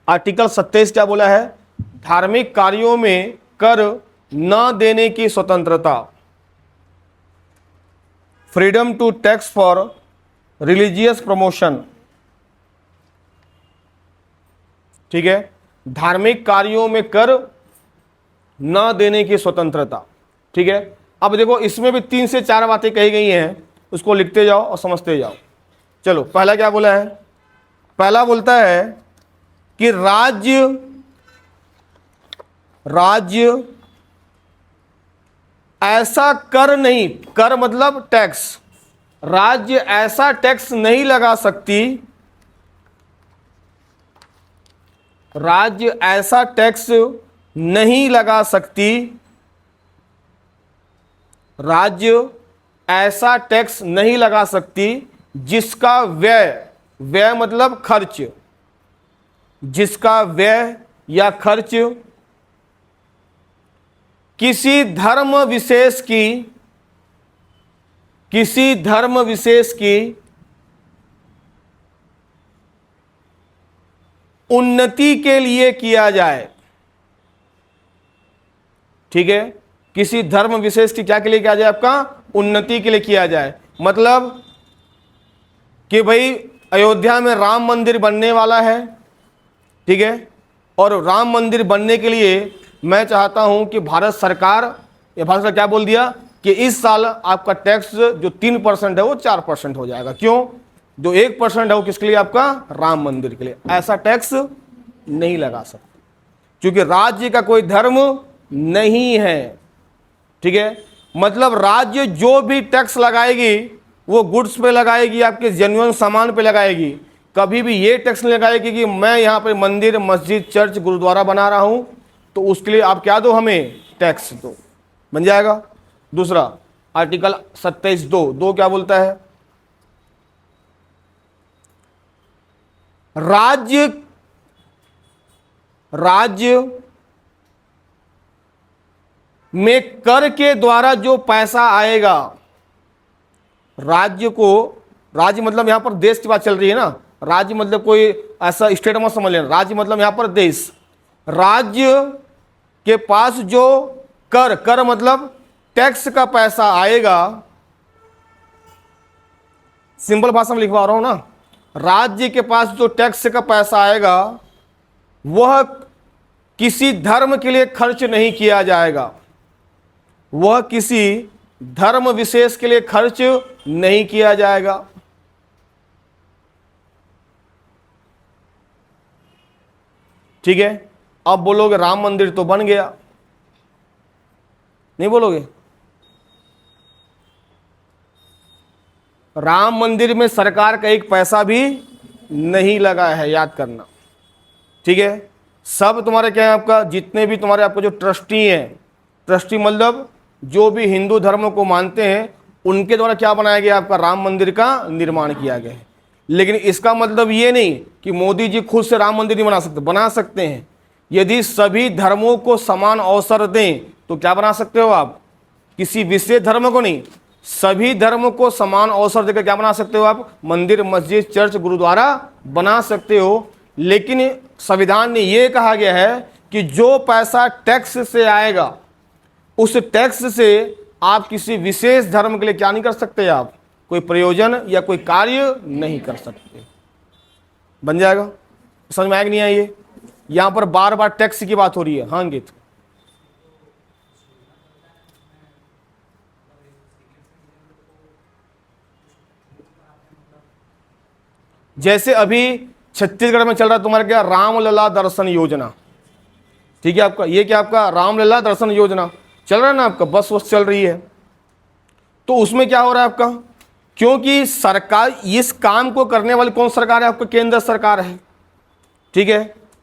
Article 27 क्या बोला है? धार्मिक कार्यों में कर न देने की स्वतंत्रता, freedom to tax for religious promotion. ठीक है, धार्मिक कार्यों में कर न देने की स्वतंत्रता। ठीक है, अब देखो इसमें भी 3 से 4 बातें कही गई हैं, उसको लिखते जाओ और समझते जाओ। चलो, पहला क्या बोला है? पहला बोलता है कि राज्य ऐसा कर नहीं, कर मतलब टैक्स, राज्य ऐसा टैक्स नहीं लगा सकती, राज्य ऐसा टैक्स नहीं लगा सकती, राज्य ऐसा टैक्स नहीं लगा सकती जिसका व्यय, व्यय मतलब खर्च, जिसका व्यय या खर्च किसी धर्म विशेष की उन्नति के लिए किया जाए। ठीक है, किसी धर्म विशेष की क्या के लिए किया जाए? आपका उन्नति के लिए किया जाए। मतलब कि भाई अयोध्या में राम मंदिर बनने वाला है, ठीक है, और राम मंदिर बनने के लिए मैं चाहता हूं कि भारत सरकार क्या बोल दिया कि इस साल आपका टैक्स जो 3% है वो 4% हो जाएगा। क्यों? जो 1% है वो किसके लिए? आपका राम मंदिर के लिए। ऐसा टैक्स नहीं लगा सकते क्योंकि राज्य का कोई धर्म नहीं है। ठीक है, मतलब राज्य जो भी टैक्स लगाएगी वो गुड्स पे लगाएगी, आपके जेन्युइन सामान पे लगाएगी। कभी भी ये टैक्स नहीं लगाएगी कि मैं यहाँ पे मंदिर, मस्जिद, चर्च, गुरुद्वारा बना रहा हूँ तो उसके लिए आप क्या दो? हमें टैक्स दो। बन जाएगा। दूसरा, आर्टिकल 27(2) क्या बोलता है? राज्य में कर के द्वारा जो पैसा आएगा, राज्य मतलब यहां पर देश की बात चल रही है ना, राज्य मतलब कोई ऐसा स्टेट मत समझ लेना, राज्य मतलब यहां पर देश। राज्य के पास जो कर मतलब टैक्स का पैसा आएगा, सिंपल भाषा में लिखवा रहा हूं ना, राज्य के पास जो टैक्स का पैसा आएगा वह किसी धर्म के लिए खर्च नहीं किया जाएगा, वह किसी धर्म विशेष के लिए खर्च नहीं किया जाएगा। ठीक है, अब बोलोगे राम मंदिर तो बन गया, नहीं बोलोगे? राम मंदिर में सरकार का एक पैसा भी नहीं लगा है, याद करना। ठीक है, सब तुम्हारे क्या है? आपका जितने भी तुम्हारे आपको जो ट्रस्टी हैं, ट्रस्टी मतलब जो भी हिंदू धर्म को मानते हैं उनके द्वारा क्या बनाया गया? आपका राम मंदिर का निर्माण किया गया है। लेकिन इसका मतलब ये नहीं कि मोदी जी खुद से राम मंदिर नहीं बना सकते, बना सकते हैं। यदि सभी धर्मों को समान अवसर दें तो क्या बना सकते हो आप? किसी विशेष धर्म को नहीं, सभी धर्मों को समान अवसर देकर क्या बना सकते हो आप? मंदिर, मस्जिद, चर्च, गुरुद्वारा बना सकते हो। लेकिन संविधान ने यह कहा गया है कि जो पैसा टैक्स से आएगा उस टैक्स से आप किसी विशेष धर्म के लिए क्या नहीं कर सकते? आप कोई प्रयोजन या कोई कार्य नहीं कर सकते। बन जाएगा? समझ में आएगा नहीं? आइए, यहां पर बार बार टैक्स की बात हो रही है। हाँ अंकित, जैसे अभी छत्तीसगढ़ में चल रहा है तुम्हारा क्या? रामलला दर्शन योजना। ठीक है, आपका ये क्या? आपका रामलला दर्शन योजना चल रहा है ना, आपका बस चल रही है। तो उसमें क्या हो रहा है आपका? क्योंकि सरकार, इस काम को करने वाली कौन सरकार है? आपका केंद्र सरकार है। ठीक है,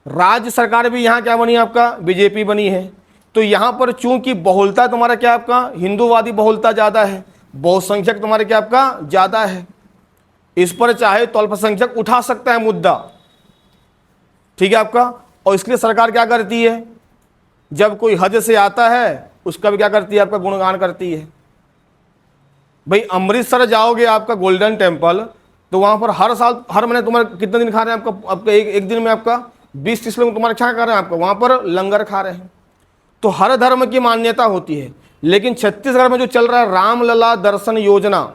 राज्य सरकार भी यहाँ क्या बनी है? आपका बीजेपी बनी है। तो यहाँ पर चूंकि बहुलता तुम्हारा क्या? आपका हिंदूवादी बहुलता ज़्यादा है, बहुसंख्यक तुम्हारे क्या? आपका ज़्यादा है। इस पर चाहे तो अल्पसंख्यक उठा सकता है मुद्दा। ठीक है आपका, और इसलिए सरकार क्या करती है? जब कोई हज से आता है उसका भी क्या करती है? आपका गुणगान करती है। भाई अमृतसर जाओगे आपका गोल्डन टेम्पल, तो वहां पर हर साल, हर महीने तुम्हारे कितने दिन खा रहे हैं? आपका एक दिन में आपका 20-30 लोग तुम्हारे क्या कर रहे हैं, आपको वहां पर लंगर खा रहे हैं। तो हर धर्म की मान्यता होती है, लेकिन छत्तीसगढ़ में जो चल रहा है रामलला दर्शन योजना,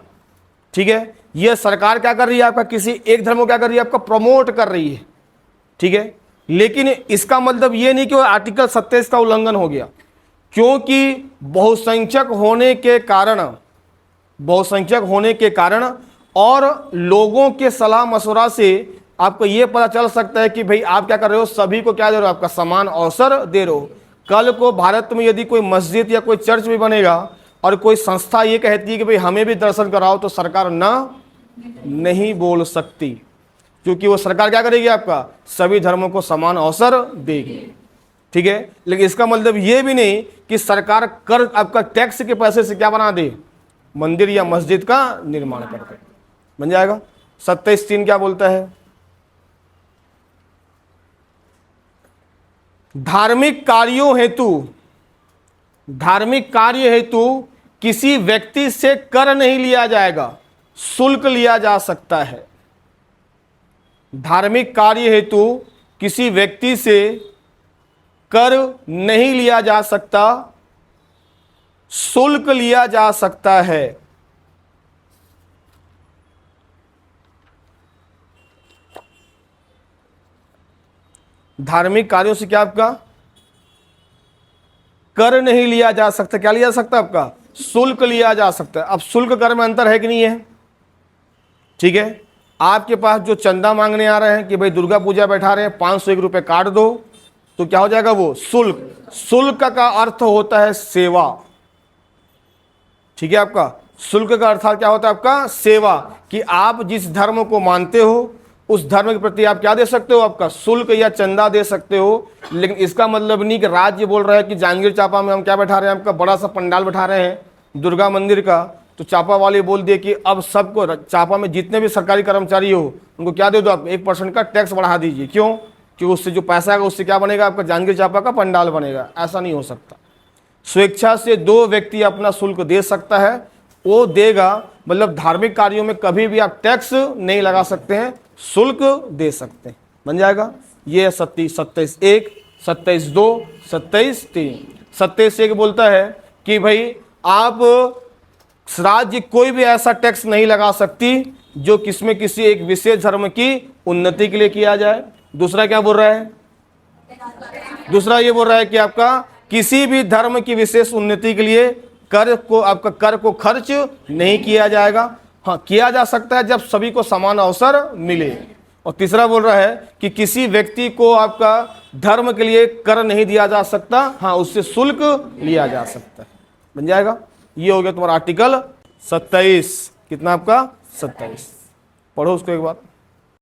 ठीक है, यह सरकार क्या कर रही है, आपका किसी एक धर्म को क्या कर रही है, आपका प्रमोट कर रही है, ठीक है। लेकिन इसका मतलब ये नहीं कि वो आर्टिकल 27 का उल्लंघन हो गया, क्योंकि बहुसंख्यक होने के कारण और लोगों के सलाह मशवरा से आपको ये पता चल सकता है कि भाई आप क्या कर रहे हो, सभी को क्या दे रहे हो, आपका समान अवसर दे रहे हो। कल को भारत में यदि कोई मस्जिद या कोई चर्च भी बनेगा और कोई संस्था ये कहती है कि भाई हमें भी दर्शन कराओ, तो सरकार नहीं बोल सकती, क्योंकि वो सरकार क्या करेगी, आपका सभी धर्मों को समान अवसर देगी, ठीक है। लेकिन इसका मतलब ये भी नहीं कि सरकार कर आपका टैक्स के पैसे से क्या बना दे, मंदिर या मस्जिद का निर्माण कर दे। बन जाएगा। 27(3) क्या बोलता है, धार्मिक कार्य हेतु किसी व्यक्ति से कर नहीं लिया जाएगा, शुल्क लिया जा सकता है। धार्मिक कार्य हेतु किसी व्यक्ति से कर नहीं लिया जा सकता, शुल्क लिया जा सकता है। धार्मिक कार्यों से क्या आपका कर नहीं लिया जा सकता, क्या लिया जा सकता है, आपका शुल्क लिया जा सकता है। अब शुल्क कर में अंतर है कि नहीं है, ठीक है। आपके पास जो चंदा मांगने आ रहे हैं कि भाई दुर्गा पूजा बैठा रहे हैं, 501 रुपये काट दो, तो क्या हो जाएगा, वो शुल्क। शुल्क का अर्थ होता है सेवा, ठीक है। आपका शुल्क का अर्थ क्या होता है, आपका सेवा, कि आप जिस धर्म को मानते हो उस धर्म के प्रति आप क्या दे सकते हो, आपका शुल्क या चंदा दे सकते हो। लेकिन इसका मतलब नहीं कि राज्य बोल रहा है कि जांजगीर चांपा में हम क्या बैठा रहे हैं, आपका बड़ा सा पंडाल बैठा रहे हैं दुर्गा मंदिर का, तो चांपा वाले बोल दिए कि अब सबको चांपा में जितने भी सरकारी कर्मचारी हो उनको क्या दे दो, आप 1% का टैक्स बढ़ा दीजिए। क्यों, कि उससे जो पैसा आएगा उससे क्या बनेगा, आपका जांजगीर चांपा का पंडाल बनेगा। ऐसा नहीं हो सकता। स्वेच्छा से 2 व्यक्ति अपना शुल्क दे सकता है, वो देगा। मतलब धार्मिक कार्यों में कभी भी आप टैक्स नहीं लगा सकते हैं, शुल्क दे सकते हैं। बन जाएगा। ये 27(1), 27(2), 27(3). 27(1) बोलता है कि भाई आप राज्य कोई भी ऐसा टैक्स नहीं लगा सकती जो किसमें किसी एक विशेष धर्म की उन्नति के लिए किया जाए। दूसरा क्या बोल रहा है, दूसरा ये बोल रहा है कि आपका किसी भी धर्म की विशेष उन्नति के लिए कर को खर्च नहीं किया जाएगा। हाँ, किया जा सकता है जब सभी को समान अवसर मिले। और तीसरा बोल रहा है कि किसी व्यक्ति को आपका धर्म के लिए कर नहीं दिया जा सकता, हाँ उससे शुल्क लिया जा सकता है। बन जाएगा। ये हो गया तुम्हारा आर्टिकल 27। कितना आपका 27। पढ़ो उसको एक बार।